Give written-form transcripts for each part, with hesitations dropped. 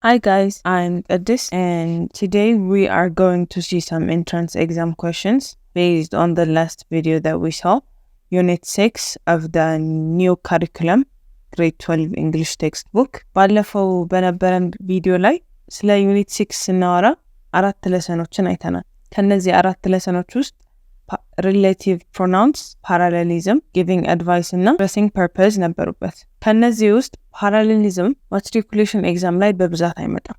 Hi guys, I'm Addis and today we are going to see some entrance exam questions based on the last video that we saw, Unit 6 of the new curriculum, Grade 12 English textbook. ባለፈው በነበረን ቪዲዮ ላይ ስለ ዩኒት 6 ስናወራ 4 ለሰኖችን አይተናል። ከነዚህ 4 ለሰኖች ውስጥ relative pronouns, parallelism, giving advice እና expressing purpose ነበሩበት። ከነዚህ ውስጥ parallelism matriculation exam ላይ በብዛት አይመጣም።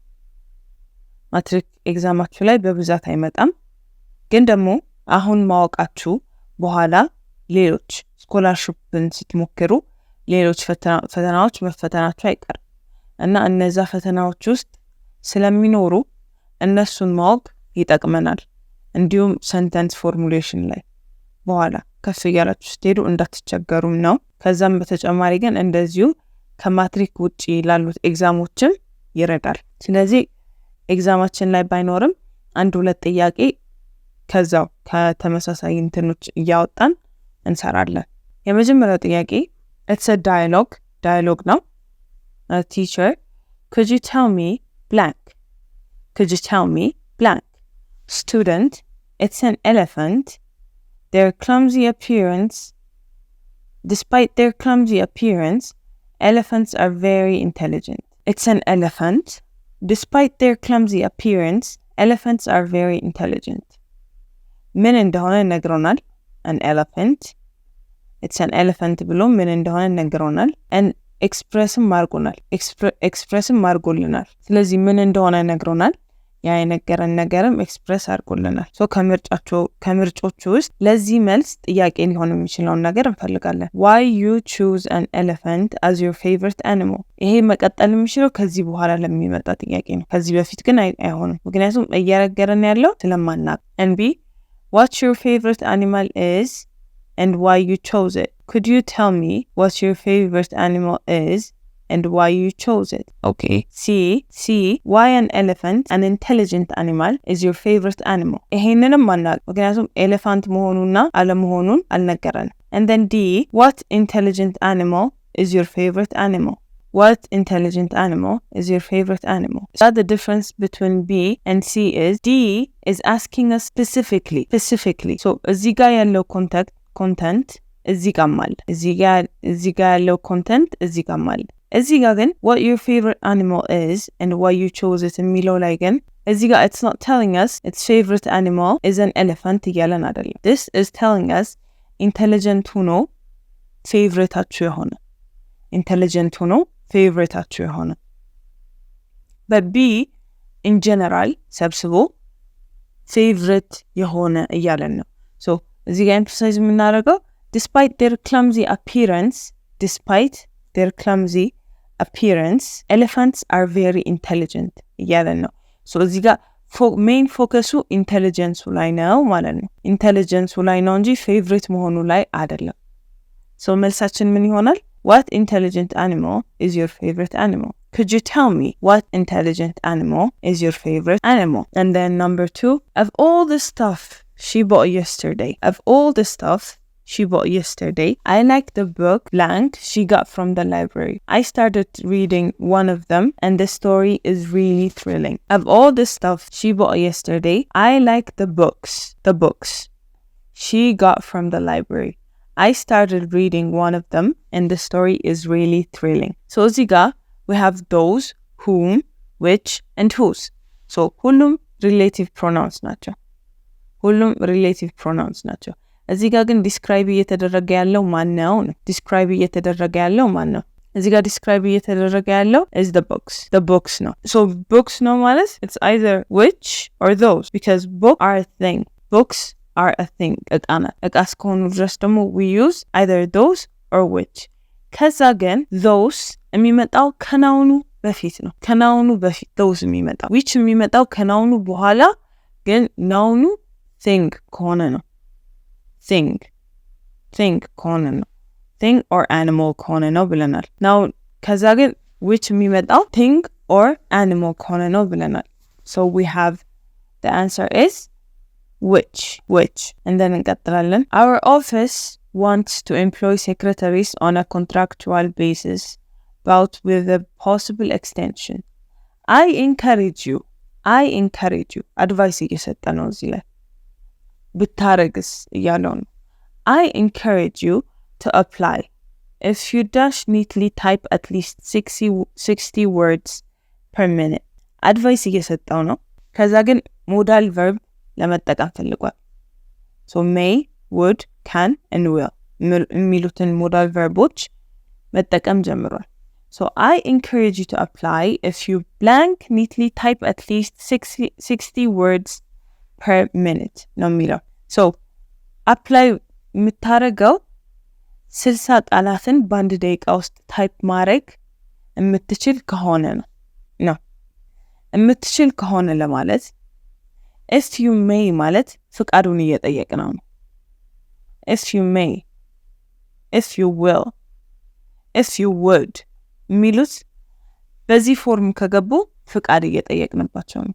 ማትሪክ ኤግዛማችሁ ላይ በብዛት አይመጣም። ግን ደግሞ አሁን ማወቃችሁ በኋላ ሌሎች ስኮላርሺፕን ስትሞክሩ ሌሎች ፈተናዎች መፈተናችሁ አይቀርም እና እነዛ ፈተናዎች ውስጥ ስለሚኖሩ እነሱን ማወቅ ይጠቅመናል። እንዲሁም ሰንተንስ ፎርሙሌሽን ላይ በኋላ ከፍ እያላችሁ ስትሄዱ እንዳትቸገሩም ነው። ከዛም በተጨማሪ ግን እንደዚሁ ከማትሪክ ውጪ ላሉት ኤግዛሞችም ይረዳል። ስለዚህ ኤግዛማችን ላይ ባይኖርም አንድ ሁለት ጥያቄ ከዛው ከተመሳሳይ እንትኖች እያወጣን እንሰራለን። የመጀመሪያው ጥያቄ it's a dialogue ነው። teacher, could you tell me blank? Could you tell me blank? Student, it's an elephant. Their clumsy appearance, despite their clumsy appearance, elephants are very intelligent. It's an elephant. Despite their clumsy appearance, elephants are very intelligent. ምን እንደሆነ ነግሮናል። an elephant. It's an elephant ብሎ ምን እንደሆነ ነግሮናል። and expressም ማርጎልናል። ስለዚህ ምን እንደሆነ ነግሮናል። ያ የነገረን ነገርም ኤክስፕረስ አድርጎልናል። ከምርጫዎቹ ውስጥ ለዚህ መልስ ጥያቄ ሊሆን የሚችለውን ነገር እንፈልጋለን። why you choose an elephant as your favorite animal? ይሄ መቀጠል የሚችለው ከዚህ በኋላ ለሚመጣ ጥያቄ ነው። ከዚህ በፊት ግን አይሆንም፣ ምክንያቱም እየነገረን ያለው ስለማናውቅ። and b what your favorite animal is and why you chose it? Could you tell me what your favorite animal is and why you chose it? Okay. C why an elephant, an intelligent animal, is your favorite animal? ይሄንንም ማናቅ ምክንያቱም ኤሌፋንት መሆኑና አለመሆኑን አልነገረን። and then D what intelligent animal is your favorite animal? What intelligent animal is your favorite animal? So the difference between B and C is D is asking us specifically. So እዚህ ጋር ያለው content እዚህ ጋር አለ። እዚህ ጋር ያለው content እዚህ ጋር አለ። እዚህ ጋር ግን what your favorite animal is and why you chose it የሚለው ላይ ግን እዚህ ጋር it's not telling us its favorite animal is an elephant እያለን አይደለም። this is telling us intelligent ሆኖ favoriteአችሁ የሆነ but B in general ሰብስቦ favorite የሆነ እያለን ነው። so እዚህ ጋር emphasize የምናደርገው despite their clumsy appearance, elephants are very intelligent እያለን ነው። so እዚህ ጋር main focusu intelligence ላይ ነው ማለት ነው። intelligence ላይ ነው እንጂ favorite መሆኑ ላይ አይደለም። so መልሳችን ምን ይሆናል? what intelligent animal is your favorite animal? Could you tell me what intelligent animal is your favorite animal? And then number 2, of all the stuff she bought yesterday, I like the book blank she got from the library. I started reading one of them and the story is really thrilling. Of all the stuff she bought yesterday, I like the books she got from the library. I started reading one of them and the story is really thrilling. So ziga, we have those, whom, which, and whose. So ሁሉም relative pronouns ናቸው። እዚህ ጋር ግን ዲስክራይብ እየተደረገ ያለው ማን ነው? ዲስክራይብ እየተደረገ ያለው is the books ነው። so books ነው ማለት it's either which or those because books are a thing እቃ እስከሆኑ ድረስ ደግሞ we use either those or which። ከዛ ግን those የሚመጣው ከናውኑ በፊት ነው። those የሚመጣው which የሚመጣው ከናውኑ በኋላ ግን ናውኑ thing ከሆነ ነው። thing ከሆነ ነው። thing or animal ከሆነ ነው ብለናል። now ከዛ ግን which የሚመጣው thing or animal ከሆነ ነው ብለናል። so we have the answer is which and then እንቀጥላለን። our office wants to employ secretaries on a contractual basis but with a possible extension. I encourage you advice እየሰጠ ነው እዚህ ላይ ብታረግስ እያለው ነው I encourage you to apply if you dash neatly type at least 60 words per minute advice እየሰጠው ነው ከዛ ግን modal verb ለመጠቀም ፈልጓል so may would can and will የሚሉትን modal verboች መጠቀም ጀምሯል So I encourage you to apply if you blank neatly type at least 60 words per minute. No mira. So apply የምታረገው 60 ቃላትን በአንድ ደቂቃ ውስጥ ታይፕ ማድረግ የምትችል ከሆነ ነው የምትችል ከሆነ ለማለት if you may ማለት ፍቃዱን እየጠየቅነው ነው if you may if you will if you would ሚሉት በዚህ ፎርም ከገቡ ፍቃድ እየጠየቅንባቸው ነው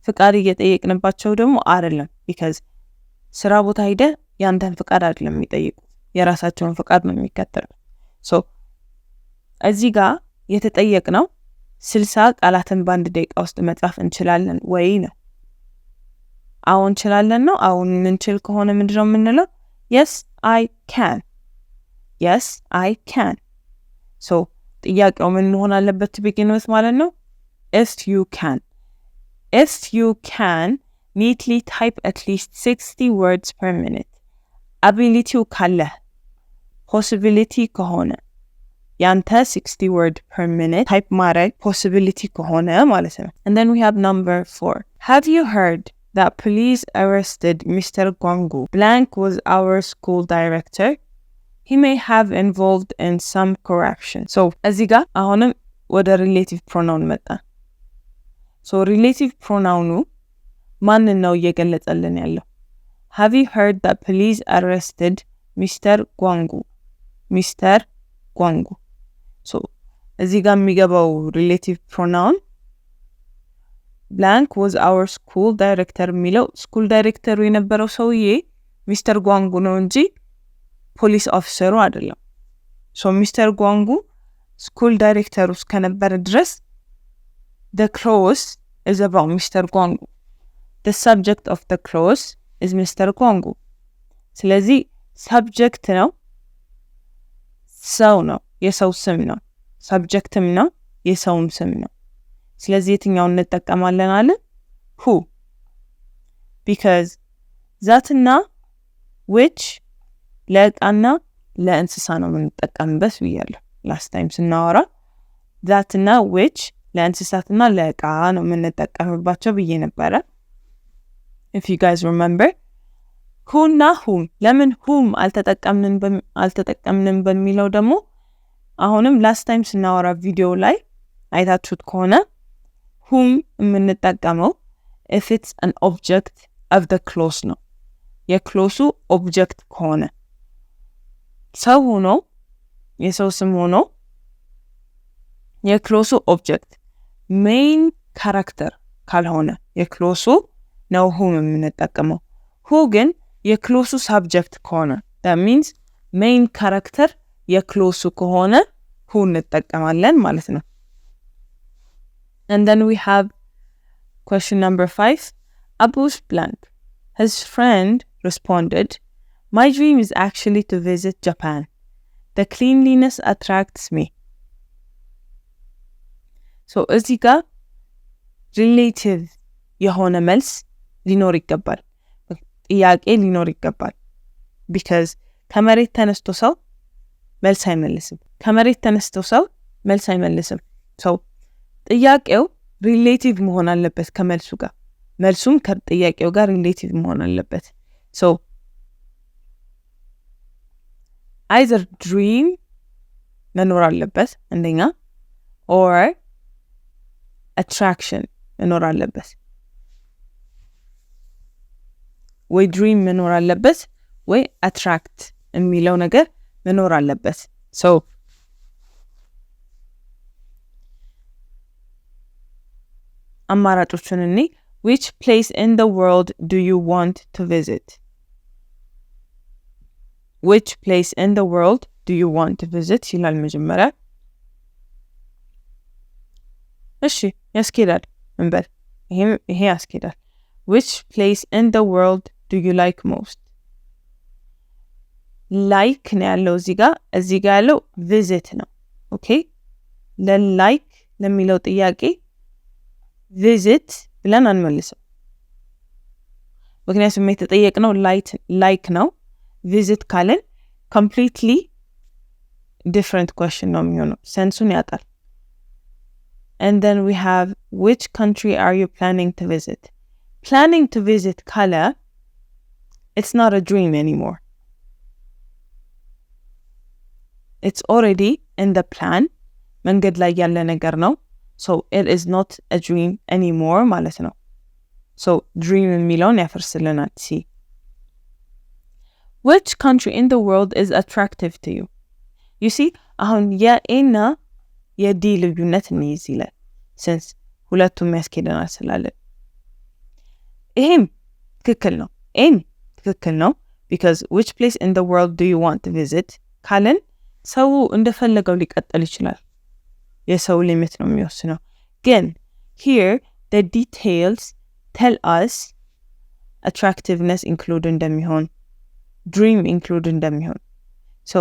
ፍቃድ እየጠየቅንባቸው ደግሞ አይደለም because ስራ ቦታ ሄደ ያንተን ፍቃድ አይደለም የሚጠይቁት የራሳቸውን ፍቃድ ነው የሚከተሉት so እዚህ ጋር የተጠየቅነው 60 ቃላትን በአንድ ደቂቃ ውስጥ መጻፍ እንችላለን ወይ ነው አሁን እንችላለን ነው አሁን እንችል ከሆነ ምንድነው የምንለው yes I can so ጥያቄው ምን መሆን አለበት to begin with ማለት ነው if you can neatly type at least 60 words per minute ability ካለ possibility ከሆነ ያንተ 60 word per minute type ማድረግ possibility ከሆነ ማለት ነው and then we have number 4 have you heard that police arrested Mr. Gwangu blank was our school director He may have involved in some corruption. So, እዚህ ጋር አሁንም ወደ relative pronoun መጣ. So, relative pronoun ማንን ነው እየገለጸልን ያለው? Have you heard that police arrested Mr. Gwangu? So, እዚህ ጋር የሚገባው relative pronoun blank was our school director የሚለው school director የነበረው ሰውዬ Mr. Gwangu ነው እንጂ ፖሊስ ኦፊሰሩ አይደለም so Mr. Gwangu school director ውስጥ ከነበረ ድረስ the clause is about Mr. Gwangu the subject of the clause is Mr. Gwangu ስለዚህ subject ነው ሰው ነው የሰው ስም ነው subjectም ነው የሰውም ስም ነው ስለዚህ የትኛውን እንጠቀማለን አለ who because thatና which ለቃና ለእንስሳ ነው የምንጠቀምበት ብያለሁ last time ስናወራ thatና which ለእንስሳትና ለቃ ነው የምንጠቀምባቸው ብዬ ነበር if you guys remember whoና whom ለምን whom አልተጠቀምንም በሚለው ደግሞ አሁንም last time ስናወራ ቪዲዮ ላይ አይታችሁት ከሆነ whom የምንጠቀመው if it's an object of the clause ነው የክሎሱ ኦብጀክት ከሆነ ሰው ሆኖ የሰው ስም ሆኖ የክሎሱ ኦብጀክት ሜን ካራክተር ካልሆነ የክሎሱ ነው whom የምንጠቀመው who ግን የክሎሱ ሳብጀክት ከሆነ that means ሜን ካራክተር የክሎሱ ከሆነ who እንጠቀማለን ማለት ነው and then we have question number 5 Abu's blank his friend responded My dream is actually to visit Japan. The cleanliness attracts me. So, እዚህ ጋር relative የሆነ መልስ ሊኖር ይገባል. ጥያቄ ሊኖር ይገባል. Because ከመሬት ተነስቶ ሰው መልስ አይመልስም. ከመሬት ተነስቶ ሰው መልስ አይመልስም. So, ጥያቄው relative መሆን አለበት ከመልሱ ጋር. መልሱም ከጥያቄው ጋር relative መሆን አለበት. So, either dream መኖር አለበት አንደኛ or attraction መኖር አለበት ወይ dream መኖር አለበት ወይ attract የሚለው ነገር መኖር አለበት so አማራጮቹን እኔ which place in the world do you want to visit Which place in the world do you want to visit? ይላል መጀመሪያ እሺ ያስኬዳል እንበል ይሄ ያስኬዳል which place in the world do you like most like ነው ያለው እዚህ ጋር ያለው visit ነው ኦኬ ለላይክ ለሚለው ጥያቄ visit ብለን አንመልሰው ምክንያቱም የተጠየቅነው like ነው visit ካለን completely different question ነው የሚሆነው sense-ን ያጣል and then we have which country are you planning to visit ካለ it's not a dream anymore it's already in the plan መንገድ ላይ ያለ ነገር ነው so it is not a dream anymore ማለት ነው so dream የሚለውን ያፈርስልናል see which country in the world is attractive to you you see አሁን የኤና የዲ ልዩነት እንይዝ ይላል since ሁለቱም ያስኬደናል ስላለ ይሄም ትክክል ነው ኤን ትክክል ነው because which place in the world do you want to visit ካለን ሰው እንደፈለገው ሊቀጥል ይችላል የሰው ሊሚት ነው የሚወስነው ግን here the details tell us attractiveness include እንደሚሆን dream include እንደሚሆን so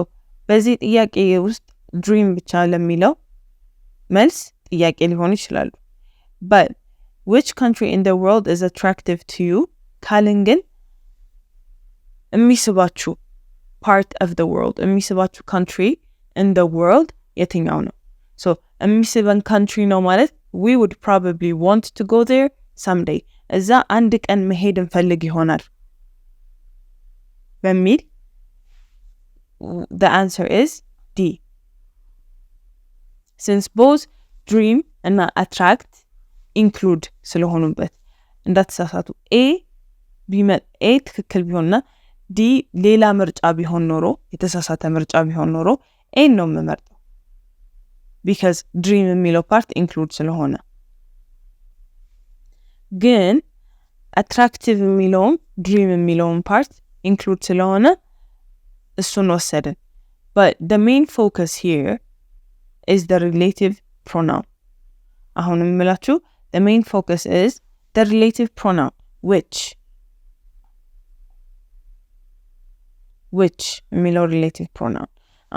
በዚህ ጥያቄ ውስጥ dream ብቻ ለሚለው መልስ ጥያቄ ሊሆን ይችላል but which country in the world is attractive to you ካልን ግን የሚስባችሁ part of the world የሚስባችሁ country in the world የትኛው ነው so የሚስበን country ነው ማለት we would probably want to go there someday እዛ አንድ ቀን መሄድ እንፈልግ ይሆናል በሚል the answer is D since both dream and attract include ስለሆኑበት እንዳትሳሳቱ A ትክክል ቢሆንና D ሌላ ምርጫ ቢሆን ኖሮ የተሳሳተ ምርጫ ቢሆን ኖሮ A ነው የምመርጠው because dream የሚለው part include ስለሆነ ግን attractive የሚለውም dream የሚለውም part include ስለሆነ እሱን ወሰድን but the main focus here is the relative pronoun አሁን የምላችሁ the main focus is the relative pronoun which የሚለው relative pronoun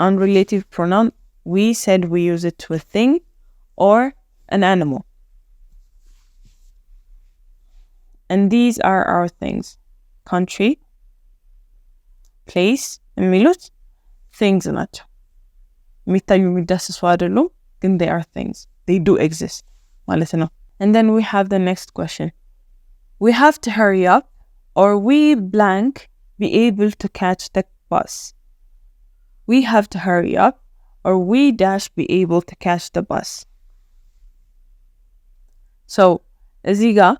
and relative pronoun we said we use it to a thing or an animal and these are our things country place የሚሉት things ናቸው የሚታዩ የሚዳስሱ አይደሉም ግን they are things they do exist ማለት ነው and then we have the next question we have to hurry up or we blank be able to catch the bus we have to hurry up or we dash be able to catch the bus so እዚህ ጋር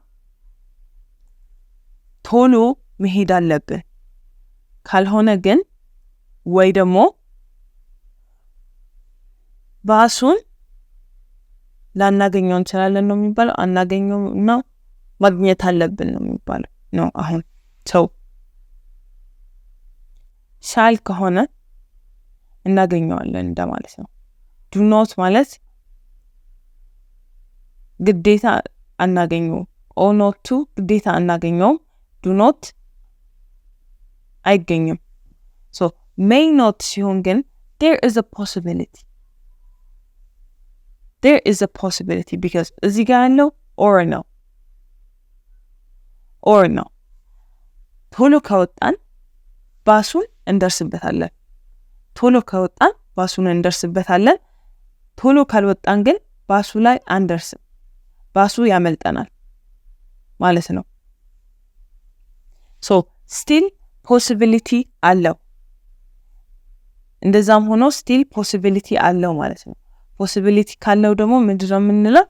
ቶሎ መሄድ አለብን ካልሆነ ግን ወይ ደግሞ ባሱን ላናገኘው እንችላለን ነው የሚባለው አናገኘው ነው ማግኘት አለብን ነው የሚባለው ነው አሁን ሰው ሻል ከሆነ እናገኘዋለን እንደማለት ነው do not ማለት ግዴታ አናገኘው or not to ግዴታ አናገኘው do not አይገኝም so may not ሲሆን ግን there is a possibility because እዚህ ጋር ያለው or no ቶሎ ከወጣን ባሱን እንደርስበታለን ቶሎ ካልወጣን ግን ባሱ ላይ አንደርስም ባሱ ያመልጠናል ማለት ነው so still possibility አለው እንደዛም ሆኖ still possibility አለው ማለት ነው possibility ካለው ደግሞ ምንድነው የምንለው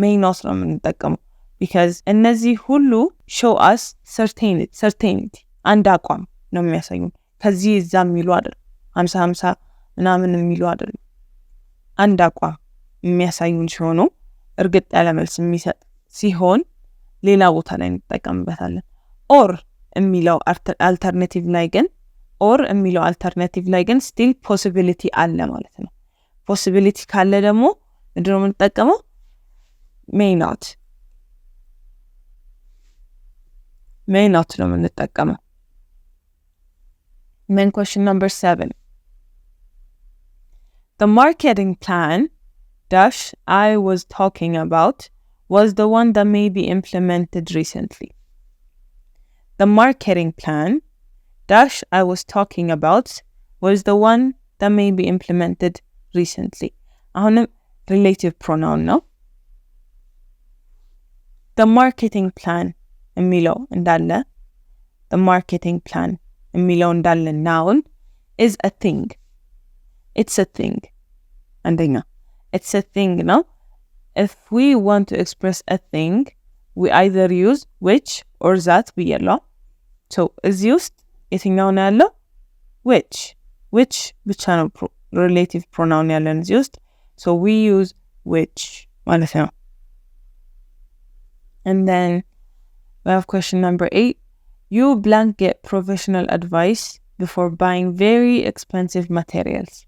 may not ነው የምንጠቀመው because እነዚህ ሁሉ show us certainty አንድ አቋም ነው የሚያሳዩን ከዚህ እዛ የሚሉ አይደል 50 ምናምን የሚሉ አይደል አንድ አቋም የሚያሳዩን ሲሆኑ እርግጥ ያለ መልስ የሚሰጥ ሲሆን ሌላ ቦታ ላይ እንጠቀምበታለን or የሚለው alternative ላይ ግን still possibility አለ ማለት ነው possibility ካለ ደግሞ ምንድነው የምንጠቀመው may not ነው የምንጠቀመው። Then question number 7. The marketing plan dash I was talking about was the one that may be implemented recently. The marketing plan dash I was talking about was the one that may be implemented recently. አሁንም relative pronoun ነው። The marketing plan የሚለው እንዳለ the marketing plan የሚለው እንዳለ noun is a thing. It's a thing. አንደኛ it's a thing ነው። If we want to express a thing, we either use which or that ብያለሁ። So እዚህ ውስጥ የትኛው ነው ያለው? which ብቻ ነው relative pronoun ያለን እዚህ ውስጥ። So we use which ማለት ነው። And then we have question number 8. You blank get professional advice before buying very expensive materials.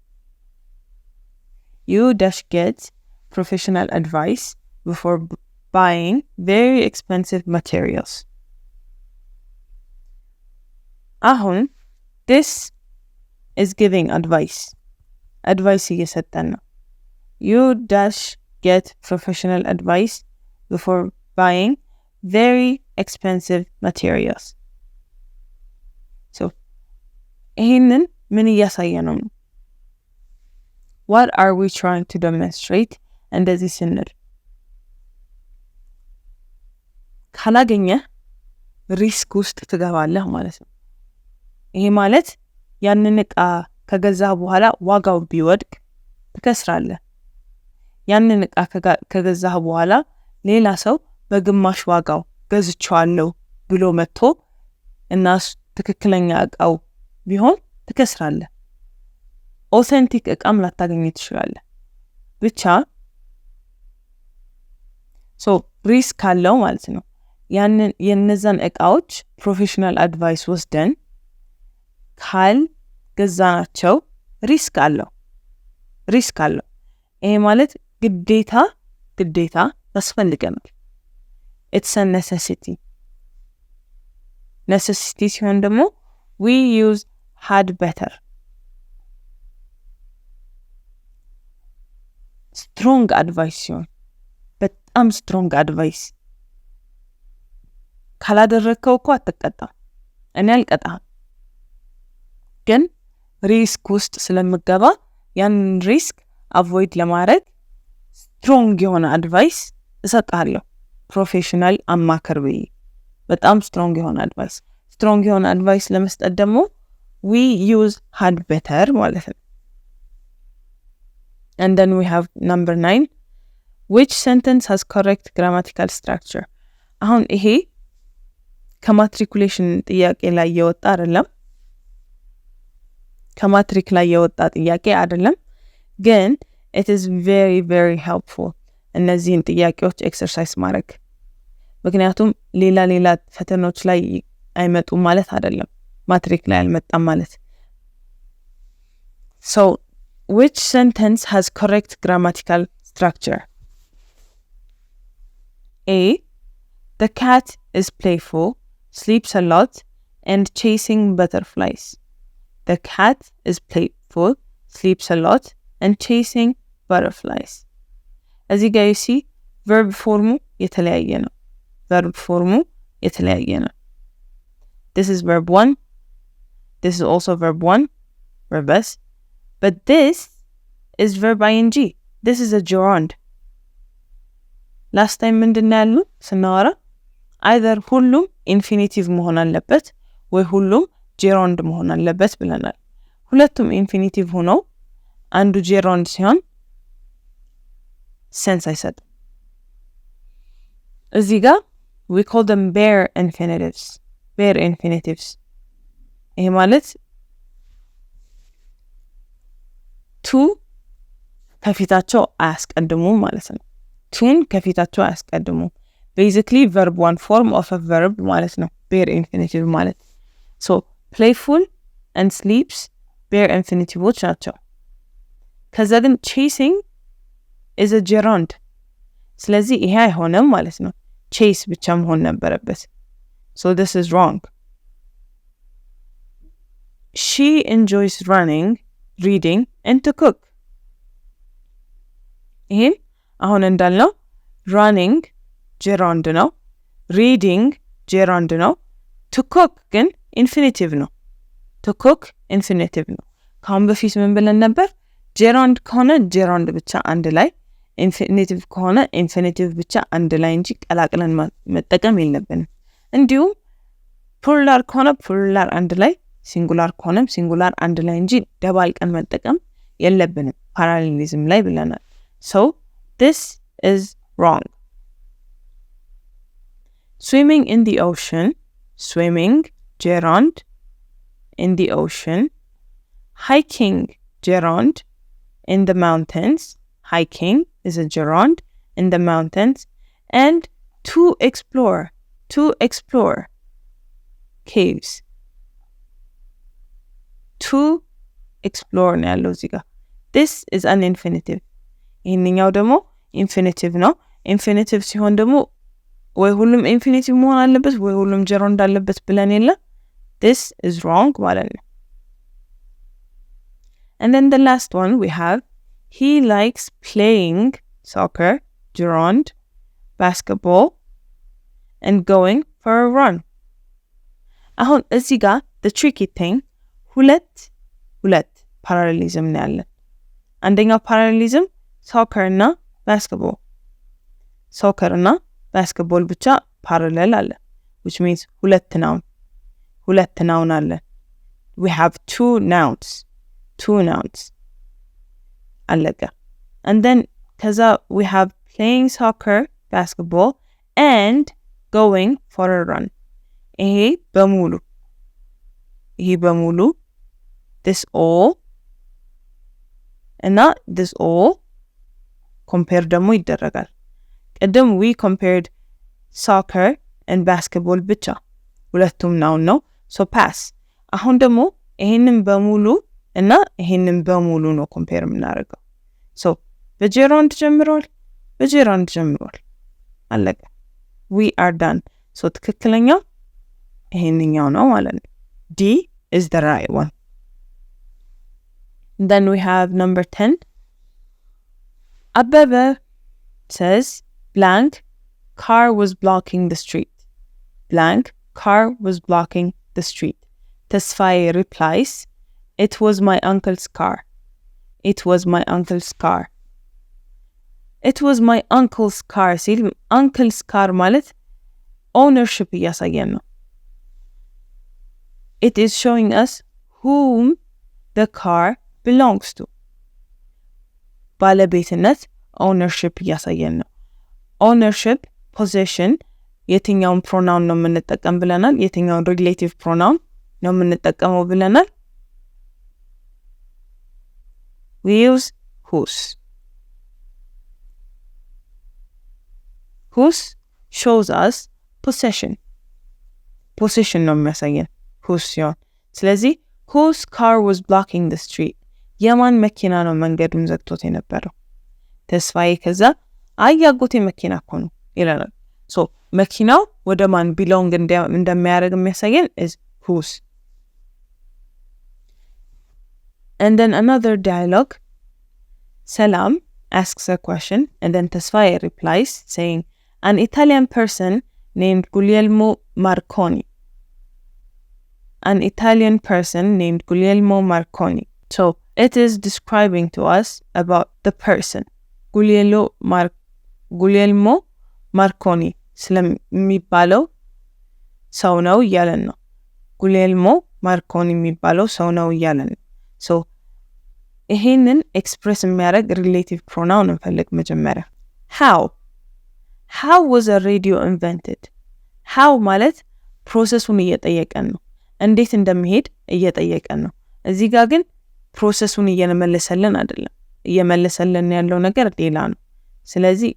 You dash get professional advice before buying very expensive materials. አሁን this is giving advice እየሰጠን ነው። You dash get professional advice before buying very expensive materials. So ይህንን ምን እያሳየነው ነው? What are we trying to demonstrate? እንደዚህ ስንል ካላገኘህ ሪስክ ውስጥ ትገባለህ ማለት ነው። ይሄ ማለት ያንን ዕቃ ከገዛህ በኋላ ዋጋው ቢወድቅ ትከስራለህ። ያንን ዕቃ ከገዛህ በኋላ ሌላ ሰው በግማሽ ዋጋው ገዝቻለሁ ብሎ መጥቶ እና ትክክለኛ ዕቃው ቢሆን ትከስራለህ። ኦተንቲክ ዕቃም ላታገኝ ትችላለህ። ብቻ ሪስክ አለው ማለት ነው። የነዛን ዕቃዎች ፕሮፌሽናል አድቫይስ ወስደን ገዛናቸው ሪስክ አለው። ይሄ ማለት ግዴታ ያስፈልገናል። It's a necessity ሲሆን ደግሞ we use had better. strong advice ሲሆን በጣም strong advice ካላደረከው እኮ አትቀጣም። እኔ አልቀጣም፣ ግን ሪስክ ውስጥ ስለምገባ ያን ሪስክ አቮይድ ለማድረግ strong የሆነ advice እሰጣለሁ። ፕሮፌሽናል አማከር ብዬ በጣም strong የሆነ advice ለመስጠት ደግሞ we use had better ማለት ነው። And then we have number 9. Which sentence has correct grammatical structure? አሁን ይሄ ከማትሪኩሌሽን ጥያቄ ላይ የወጣ አይደለም። ከማትሪክ ላይ የወጣ ጥያቄ አይደለም፣ ግን it is very very helpful እነዚህን ጥያቄዎች ኤክሰርሳይዝ ማድረግ። ምክንያቱም ሌላ ፈተናዎች ላይ አይመጡም ማለት አይደለም፣ ማትሪክ ላይ አልመጣም ማለት። So which sentence has correct grammatical structure? A. The cat is playful, sleeps a lot, and chasing butterflies. The cat is playful, sleeps a lot, and chasing butterflies. As you guys see, verb formu የተለያየ ነው። This is verb 1. This is also verb 1, verb S. But this is verb ing. This is a gerund. Last time ምንድነው ያሉ ስናወራ either ሁሉም ኢንፊኒቲቭ መሆን አለበት ወይ ሁሉም gerund መሆን አለበት ብለናል። ሁለቱም ኢንፊኒቲቭ ሆነው አንዱ gerund ሲሆን sense አይሰጥም። እዚህ ጋር we call them bare infinitives. ይሄ ማለት to ከፊታቸው አያስቀድሙ ማለት ነው። ቱን ከፊታቸው አያስቀድሙ። basically verb 1 form of a verb ማለት ነው bare infinitive ማለት። so playful and sleeps bare infinitives ናቸው። ከዛ ግን chasing is a gerund. ስለዚህ ይሄ አይሆንም ማለት ነው ቼስ ብቻ መሆን ነበረበት so this is wrong she enjoys running reading and to cook ይሄን አሁን እንዳልነው running gerund ነው reading gerund ነው to cook ግን infinitive ነው to cook infinitive ነው ካሁን በፊት ምን ብለን ነበር gerund ከሆነ gerund ብቻ አንድ ላይ infinitive ከሆነ infinitive ብቻ አንድ ላይ እንጂ ቀላቅለን መጠቀም የለብንም እንዲሁም plural ከሆነ plural አንድ ላይ singular ከሆነም singular አንድ ላይ እንጂ ደባልቀን መጠቀም የለብንም parallelism ላይ ብለናል so this is wrong swimming in the ocean swimming gerund in the ocean hiking gerund in the mountains hiking is a gerund in the mountains and to explore caves to explore ነው ያለው እዚህ ጋር this is an infinitive ይሄንኛው ደግሞ infinitive ነው infinitive ሲሆን ደግሞ ወይ ሁሉም infinitive መሆን አለበት ወይ ሁሉም gerund አለበት ብለን የለ this is wrong ማለት ነው and then the last one we have he likes playing soccer gerund basketball and going for a run አሁን እዚህ ጋር the tricky thing ሁለት parallelism ነው ያለን አንደኛው parallelism soccer እና basketball soccer እና basketball ብቻ parallel አለ which means ሁለት noun አለ we have two nouns አለቀ and then ከዛ we have playing soccer basketball and going for a run ይሄ በሙሉ this all እና this all compare ደግሞ ይደረጋል ቀደም we compared soccer and basketball ብቻ ሁለቱም noun ነው so pass አሁን ደግሞ ይሄንን በሙሉ እና ይሄንን በሙሉ ነው compare የምናደርገው so በgerund ጀምሯል አለቀ we are done so ትክክለኛው ይሄንኛው ነው ማለት ነው D is the right one then we have number 10 Abebe says blank car was blocking the street blank car was blocking the street Tesfaye replies it was my uncle's car it was my uncle's car ሲል uncle's car ማለት ownership እያሳየን ነው it is showing us whom the car belongs to ባለቤትነት ownership እያሳየን ነው ownership possession የትኛውን pronoun ነው የምንጠቀም ብለናል የትኛውን relative pronoun ነው የምንጠቀመው ብለናል we use whose shows us possession ነው የሚያሳየን whose ሲሆን ስለዚህ whose car was blocking the street የማን መኪና ነው መንገዱን ዘግቶት የነበረው ተስፋዬ ከዛ አያጎቴ መኪና እኮ ነው ይላል so መኪናው ወደ ማን belong እንደሚያደርግ የሚያሳየን is whose and then another dialogue Salam asks a question and then Tesfaye replies saying an Italian person named Guglielmo Marconi so it is describing to us about the person Guglielmo Marconi ስለሚባለው ሰው ነው እያለን ነው Guglielmo Marconi የሚባለው ሰው ነው እያለን ነው so ይሄንን ኤክስፕሬስ የሚያደርግ ሪሌቲቭ ፕሮናውን እንፈልግ መጀመሪያ how was a radio invented how ማለት ፕሮሰሱን እየጠየቀን ነው እንዴት እንደሚሄድ እየጠየቀን ነው እዚህ ጋር ግን ፕሮሰሱን እየመለሰልን አይደለም እየመለሰልን ያለው ነገር ሌላ ነው ስለዚህ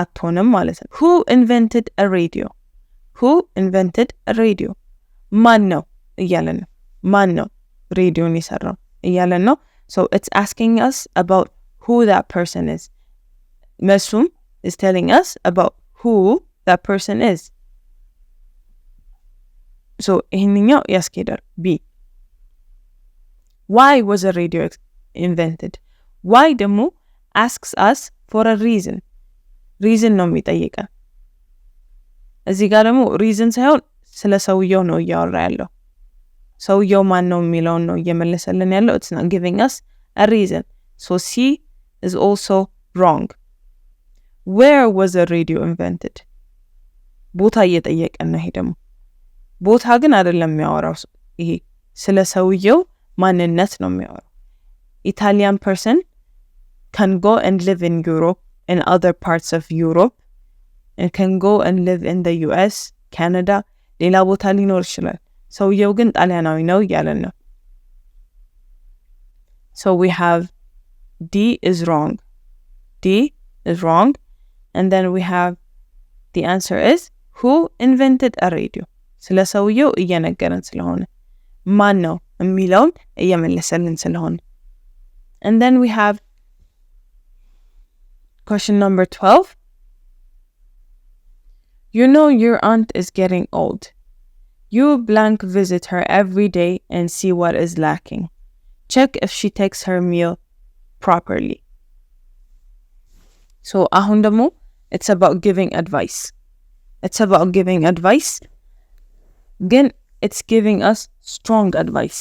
አትሆንም ማለት ነው who invented a radio ማን ነው እያለን ነው ማን ነው ሬዲዮን የሰራው እያለን ነው so it's asking us about who that person is መልሱም is telling us about who that person is. So ይሄንኛው ያስኬዳል። B. Why was a radio invented? Why ደግሞ asks us for a reason. Reason ነው የሚጠይቀን። እዚህ ጋር ደግሞ reason ሳይሆን ስለ ሰውየው ነው እያወራ ያለው። ሰውየው ማን ነው የሚለውን ነው እየመለሰልን ያለው. It's not giving us a reason. So C is also wrong. Where was a radio invented? ቦታ እየጠየቀን ነው። ይሄ ደግሞ ቦታ ግን አይደለም የሚያወራው። ይሄ ስለ ሰውየው ማንነት ነው የሚያወራው. Italian person can go and live in Europe, in other parts of Europe, and can go and live in the US, Canada, ሌላ ቦታ ሊኖር ይችላል. ሰውየው ግን ጣሊያናዊ ነው እያለን ነው. So we have D is wrong. D is wrong. And then we have the answer is who invented a radio? ስለ ሰውየው እየነገረን ስለሆነ ማን ነው የሚለውን እየመለሰልን ስለሆነ. And then we have question number 12. You know your aunt is getting old. You blank visit her every day and see what is lacking. Check if she takes her meal properly. So አሁን ደግሞ it's about giving advice. It's about giving advice. Again, it's giving us strong advice.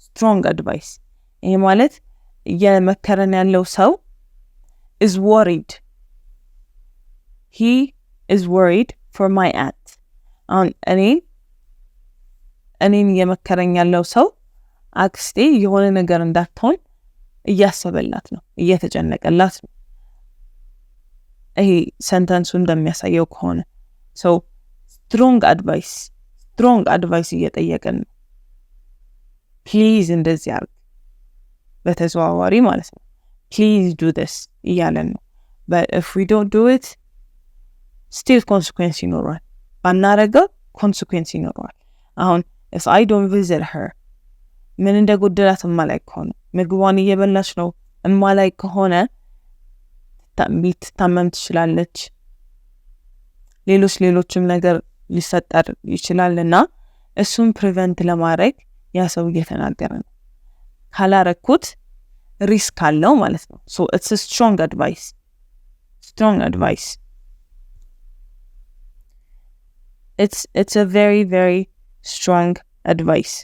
Strong advice. ይሄ ማለት የመከረን ያለው ሰው is worried. He is worried for my aunt. እኔን የመከረኝ ያለው ሰው አክስቴ የሆነ ነገር እንዳትሆን እያሰበላት ነው፣ እየተጨነቀላት ነው። ይሄ ሰንተንሱ እንደሚያሳየው ከሆነ so strong advice እየጠየቀን ነው። please እንደዚህ አድርግ በተዘዋዋሪ ማለት ነው። please do this እያለን ነው። but if we don't do it still consequence ይኖረዋል። ባናረገው consequence ይኖረዋል። አሁን if I don't visit her ምን እንደጎደላት እማላይ ከሆነ ምግቧን እየበላች ነው እማላይ ከሆነ ልትታመም ትችላለች። ሌሎችም ነገር ሊፈጠር ይችላልና እሱን ፕሪቨንት ለማድረግ ያ ሰው እየተናገረ ነው። ካላረኩት ሪስክ አለው ማለት ነው። so it's a strong advice. It's a very very strong advice.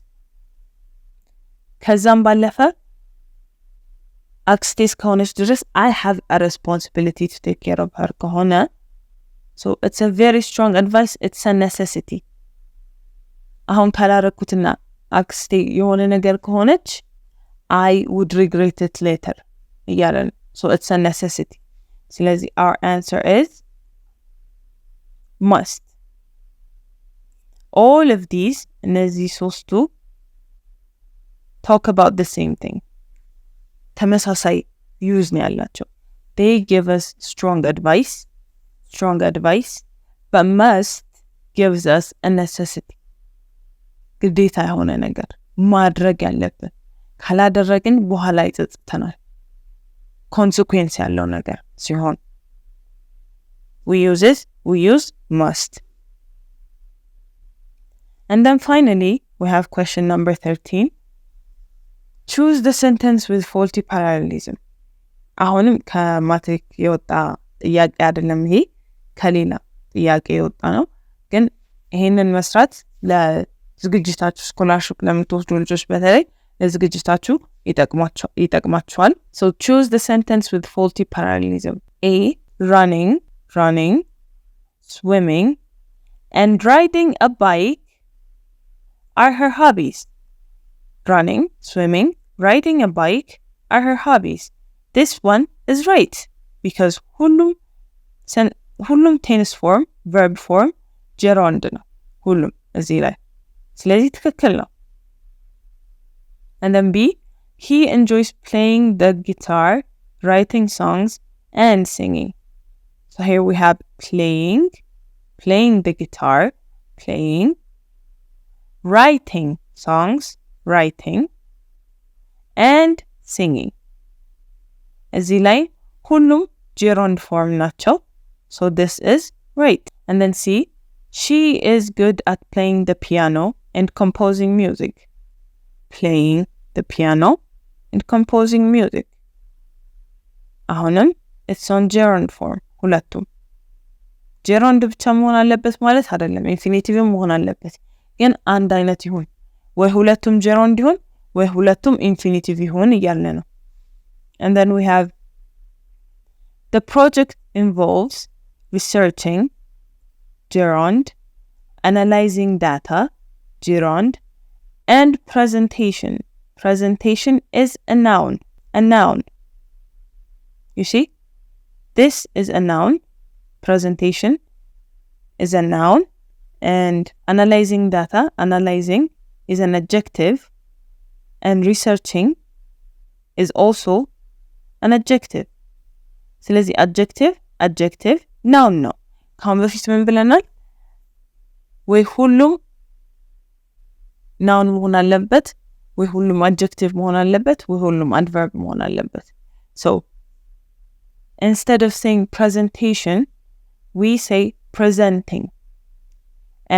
ከዛም ባለፈ አክስቴስ ከሆነች ድረስ I have a responsibility to take care of her ከሆነ so it's a very strong advice. It's a necessity. አሁን ካላረኩትና አክስቴ የሆነ ነገር ከሆነች I would regret it later እያለን so it's a necessity. ስለዚህ our answer is must. all of these እነዚህ ሶስቱ talk about the same thing. ተመሳሳይ use ነው ያላቸው. they give us strong advice, but must gives us a necessity. ግዴታ የሆነ ነገር ማድረግ ያለብን ካላደረግን በኋላ ይጸጽተናል። consequence ያለው ነገር ሲሆን we use must. And then finally we have question number 13. Choose the sentence with faulty parallelism. አሁንም ከማትሪክ የወጣ ጥያቄ አይደለም፣ ይሄ ከሌላ ጥያቄ የወጣ ነው። ግን ይሄንን መስራት ለዝግጅታችሁ ስኮላርሺፕ ለምትወስዱ ልጆች በተለይ ለዝግጅታችሁ ይጠቅማችኋል። So choose the sentence with faulty parallelism. A. Running, swimming, and riding a bike are her hobbies. Running, swimming, riding a bike are her hobbies. This one is right because ሁሉም tense form, verb form, gerund ነው። ሁሉም እዚህ ላይ ስለዚህ ትክክል ነው። And then B, he enjoys playing the guitar, writing songs, and singing. So here we have playing the guitar, playing, writing songs, writing, and singing. እዚህ ላይ ሁሉም gerund form ናቸው። So this is right. And then C, she is good at playing the piano and composing music. Playing the piano and composing music. አሁንም it's on gerund form ሁለቱም። ጀራንድ ብቻ መሆን አለበት ማለት አይደለም፣ ኢንፊኒቲቭም መሆን አለበት። ግን አንድ አይነት ይሁን፣ ወይ ሁለቱም ጀራንድ ይሁን ወይ ሁለቱም ኢንፊኒቲቭ ይሁን እያልን ነው። And then we have the project involves researching gerund, analyzing data gerund, and presentation. Presentation is a noun. A noun. You see? This is a noun. Presentation is a noun. And analyzing data, analyzing is an adjective. And researching is also an adjective. ስለዚህ adjective noun ነው። ካሁን በፊት ምን ብለናል? ወይ ሁሉም noun መሆን አለበት፣ ወይ ሁሉም adjective መሆን አለበት፣ ወይ ሁሉም adverb መሆን አለበት። So instead of saying presentation, we say presenting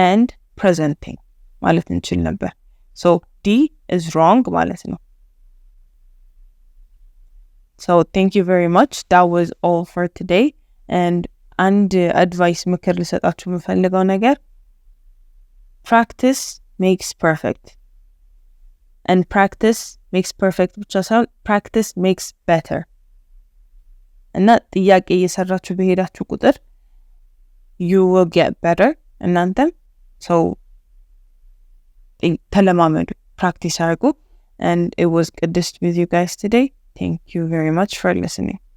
and presenting ማለት እንችል ነበር። So D is wrong ማለት ነው። So thank you very much. That was all for today. And advice ምክር ልሰጣችሁ የምፈልገው ነገር practice makes perfect. And practice makes perfect ብቻ ሳይሆን practice makes better. እና ጥያቄ እየሰራችሁ በሄዳችሁ ቁጥር you will get better. እናንተም so ተለማመዱ፣ practice አድርጉ. And it was good with you guys today. Thank you very much for listening.